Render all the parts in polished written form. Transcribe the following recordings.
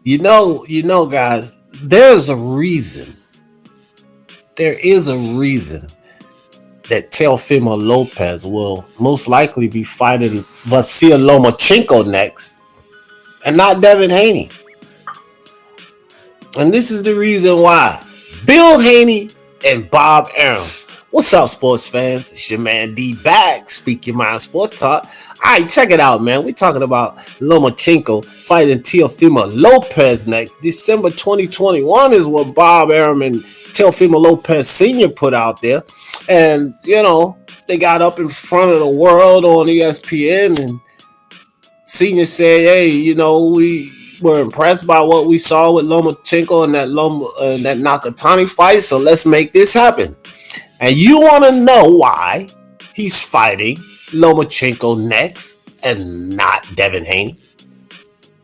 Guys, there's a reason. There is a reason that Teofimo Lopez will most likely be fighting Vasyl Lomachenko next and not Devin Haney. And this is the reason why. Bill Haney and Bob Arum. What's up, sports fans? It's your man D back. Speak Your Mind Sports Talk. All right, check it out, man. We're talking about Lomachenko fighting Teofimo Lopez next. December 2021 is what Bob Arum and Teofimo Lopez Sr. put out there. And, they got up in front of the world on ESPN, and Senior said, hey, we were impressed by what we saw with Lomachenko and that Nakatani fight, so let's make this happen. And you want to know why he's fighting Lomachenko next and not Devin Haney?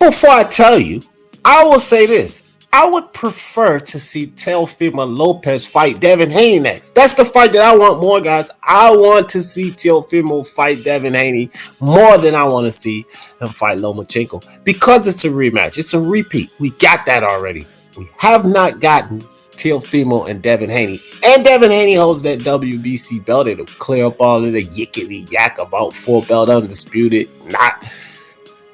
Before I tell you, I will say this. I would prefer to see Teofimo Lopez fight Devin Haney next. That's the fight that I want more, guys. I want to see Teofimo fight Devin Haney more than I want to see him fight Lomachenko, because it's a rematch. It's a repeat. We got that already. We have not gotten Teofimo and Devin Haney. And Devin Haney holds that WBC belt. It'll clear up all of the yickety yak about 4-belt undisputed. Not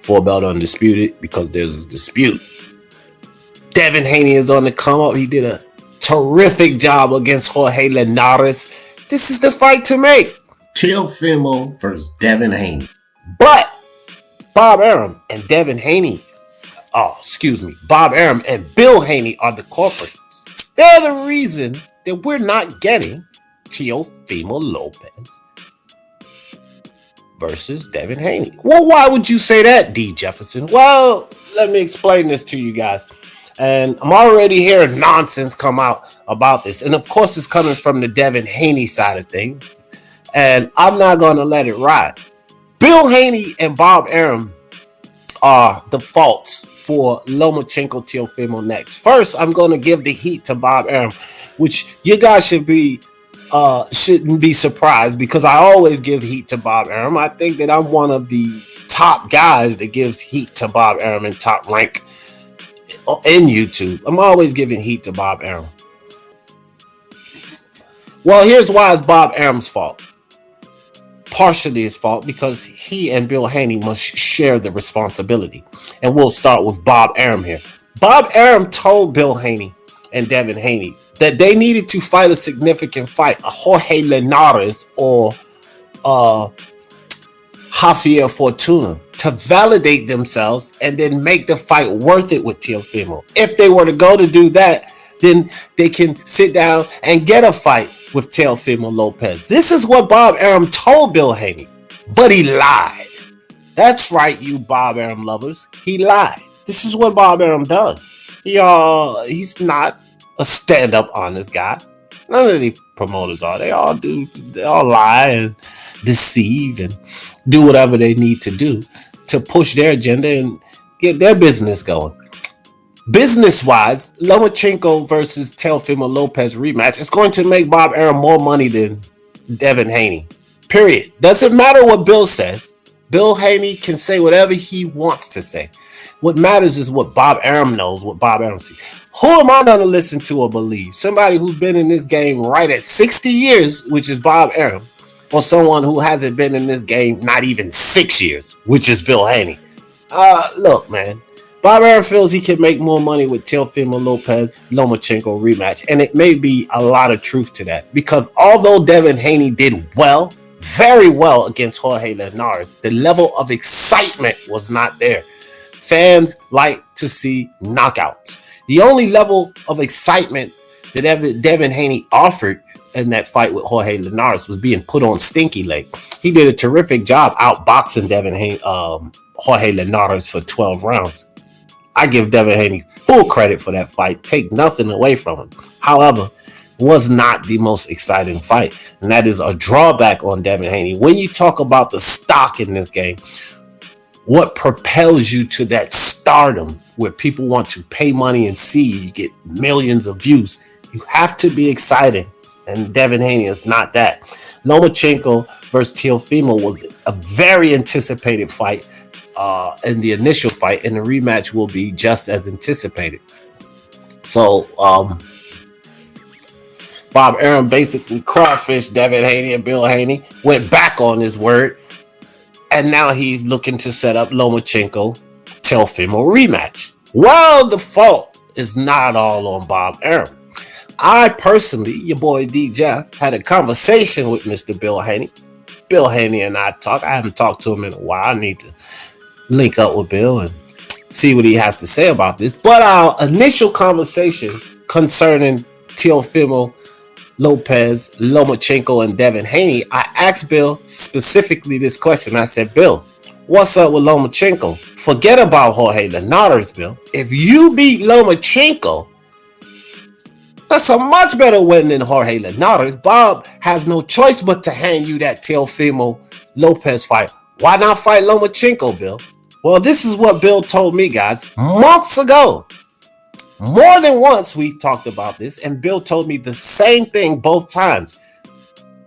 4-belt undisputed, because there's a dispute. Devin Haney is on the come up. He did a terrific job against Jorge Linares. This is the fight to make. Teofimo versus Devin Haney. But Bob Arum and Devin Haney, Bob Arum and Bill Haney are the corporates. They're the reason that we're not getting Teofimo Lopez versus Devin Haney. Well, why would you say that, D. Jefferson? Well, let me explain this to you guys. And I'm already hearing nonsense come out about this. And of course, it's coming from the Devin Haney side of things. And I'm not going to let it ride. Bill Haney and Bob Arum are the faults for Lomachenko Teofimo next. First, I'm going to give the heat to Bob Arum, which you guys shouldn't be surprised, because I always give heat to Bob Arum. I think that I'm one of the top guys that gives heat to Bob Arum in Top Rank in YouTube. I'm always giving heat to Bob Arum. Well, here's why it's Bob Arum's fault. Partially his fault, because he and Bill Haney must share the responsibility. And we'll start with Bob Arum here. Bob Arum told Bill Haney and Devin Haney that they needed to fight a significant fight, a Jorge Linares or Javier Fortuna, to validate themselves and then make the fight worth it with Teofimo. If they were to go to do that, then they can sit down and get a fight with Teofimo Lopez. This is what Bob Arum told Bill Haney, but he lied. That's right, you Bob Arum lovers. He lied. This is what Bob Arum does. He's not a stand-up honest guy. None of these promoters are. They all lie and deceive and do whatever they need to do to push their agenda and get their business going. Business-wise, Lomachenko versus Teofimo Lopez rematch is going to make Bob Arum more money than Devin Haney. Period. Doesn't matter what Bill says. Bill Haney can say whatever he wants to say. What matters is what Bob Arum knows, what Bob Arum sees. Who am I going to listen to or believe? Somebody who's been in this game right at 60 years, which is Bob Arum, or someone who hasn't been in this game not even 6 years, which is Bill Haney? Look, man. Bob Arum feels he can make more money with Teofimo Lopez Lomachenko rematch, and it may be a lot of truth to that, because although Devin Haney did well, very well against Jorge Linares, the level of excitement was not there. Fans like to see knockouts. The only level of excitement that Devin Haney offered in that fight with Jorge Linares was being put on stinky leg. He did a terrific job outboxing Jorge Linares for 12 rounds. I give Devin Haney full credit for that fight. Take nothing away from him. However, was not the most exciting fight. And that is a drawback on Devin Haney. When you talk about the stock in this game, what propels you to that stardom where people want to pay money and see you get millions of views, you have to be exciting. And Devin Haney is not that. Lomachenko versus Teofimo was a very anticipated fight. in the initial fight, and the rematch will be just as anticipated. So Bob Arum basically crawfished Devin Haney, and Bill Haney went back on his word, and now he's looking to set up Lomachenko Teofimo rematch. Well, the fault is not all on Bob Arum. I personally, your boy D Jeff, had a conversation with Mr. Bill Haney. Bill Haney and I talk. I haven't talked to him in a while. I need to link up with Bill and see what he has to say about this. But our initial conversation concerning Teofimo Lopez, Lomachenko, and Devin Haney, I asked Bill specifically this question. I said, Bill, what's up with Lomachenko? Forget about Jorge Linares, Bill. If you beat Lomachenko, that's a much better win than Jorge Linares. Bob has no choice but to hand you that Teofimo Lopez fight. Why not fight Lomachenko, Bill? Well, this is what Bill told me, guys, months ago. More than once we talked about this, and Bill told me the same thing both times.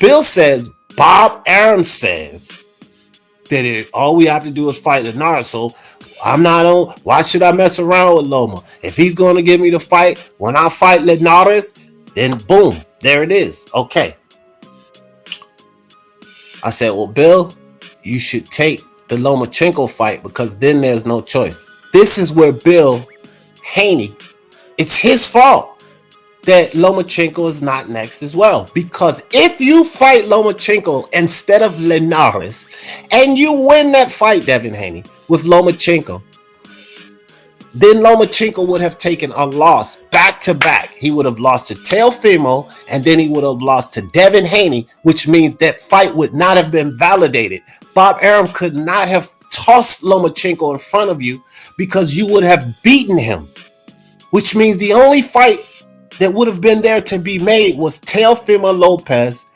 Bill says, Bob Arum says that all we have to do is fight Linares, so I'm not on. Why should I mess around with Loma? If he's going to give me the fight, when I fight Linares, then boom, there it is. Okay. I said, well, Bill, you should take the Lomachenko fight because then there's no choice. This is where Bill Haney, it's his fault that Lomachenko is not next as well. Because if you fight Lomachenko instead of Linares and you win that fight, Devin Haney, with Lomachenko, then Lomachenko would have taken a loss back to back. He would have lost to Teofimo and then he would have lost to Devin Haney, which means that fight would not have been validated. Bob Arum could not have tossed Lomachenko in front of you because you would have beaten him, which means the only fight that would have been there to be made was Teofimo Lopez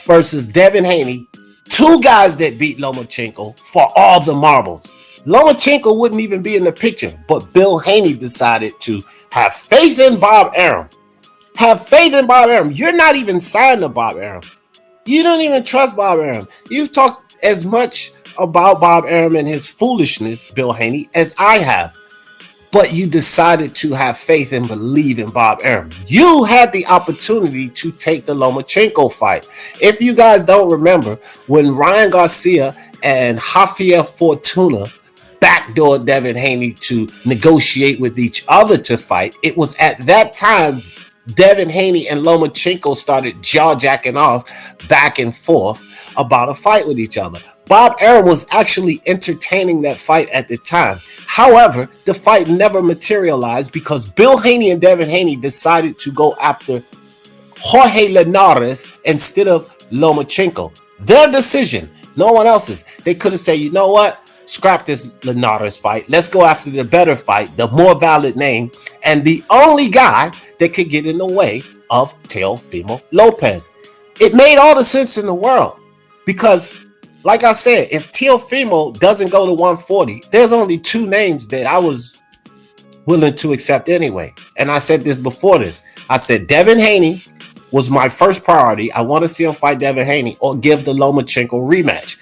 versus Devin Haney, two guys that beat Lomachenko for all the marbles. Lomachenko wouldn't even be in the picture, but Bill Haney decided to have faith in Bob Arum. Have faith in Bob Arum. You're not even signed to Bob Arum. You don't even trust Bob Arum. You've talked as much about Bob Arum and his foolishness, Bill Haney, as I have. But you decided to have faith and believe in Bob Arum. You had the opportunity to take the Lomachenko fight. If you guys don't remember, when Ryan Garcia and Javier Fortuna backdoored Devin Haney to negotiate with each other to fight, it was at that time Devin Haney and Lomachenko started jaw-jacking off back and forth about a fight with each other. Bob Arum was actually entertaining that fight at the time. However, the fight never materialized because Bill Haney and Devin Haney decided to go after Jorge Linares instead of Lomachenko. Their decision, no one else's. They could have said, you know what? Scrap this Linares fight. Let's go after the better fight, the more valid name, and the only guy that could get in the way of Teofimo Lopez. It made all the sense in the world because, like I said, if Teofimo doesn't go to 140, there's only two names that I was willing to accept anyway. And I said this before this. I said Devin Haney was my first priority. I want to see him fight Devin Haney or give the Lomachenko rematch.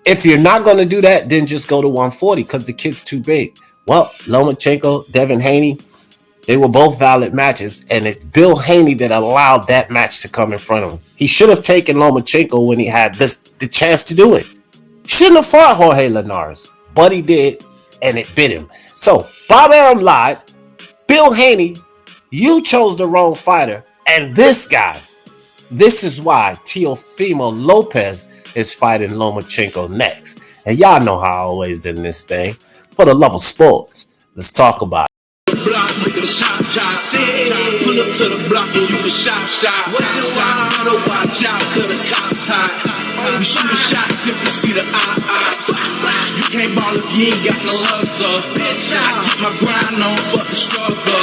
If you're not going to do that, then just go to 140 because the kid's too big. Well, Lomachenko, Devin Haney, they were both valid matches, and it's Bill Haney that allowed that match to come in front of him. He should have taken Lomachenko when he had the chance to do it. Shouldn't have fought Jorge Linares, but he did, and it bit him. So Bob Arum lied. Bill Haney, you chose the wrong fighter, and this, guys, this is why Teofimo Lopez is fighting Lomachenko next. And y'all know how I always in this thing. For the love of sports, let's talk about it. Pull up to the block and you can shop. What's your water? Watch out, cause the cops hot. We shoot shots if you see the eye. You can't ball if you ain't got no hustle. I keep my grind on, fuck the struggle.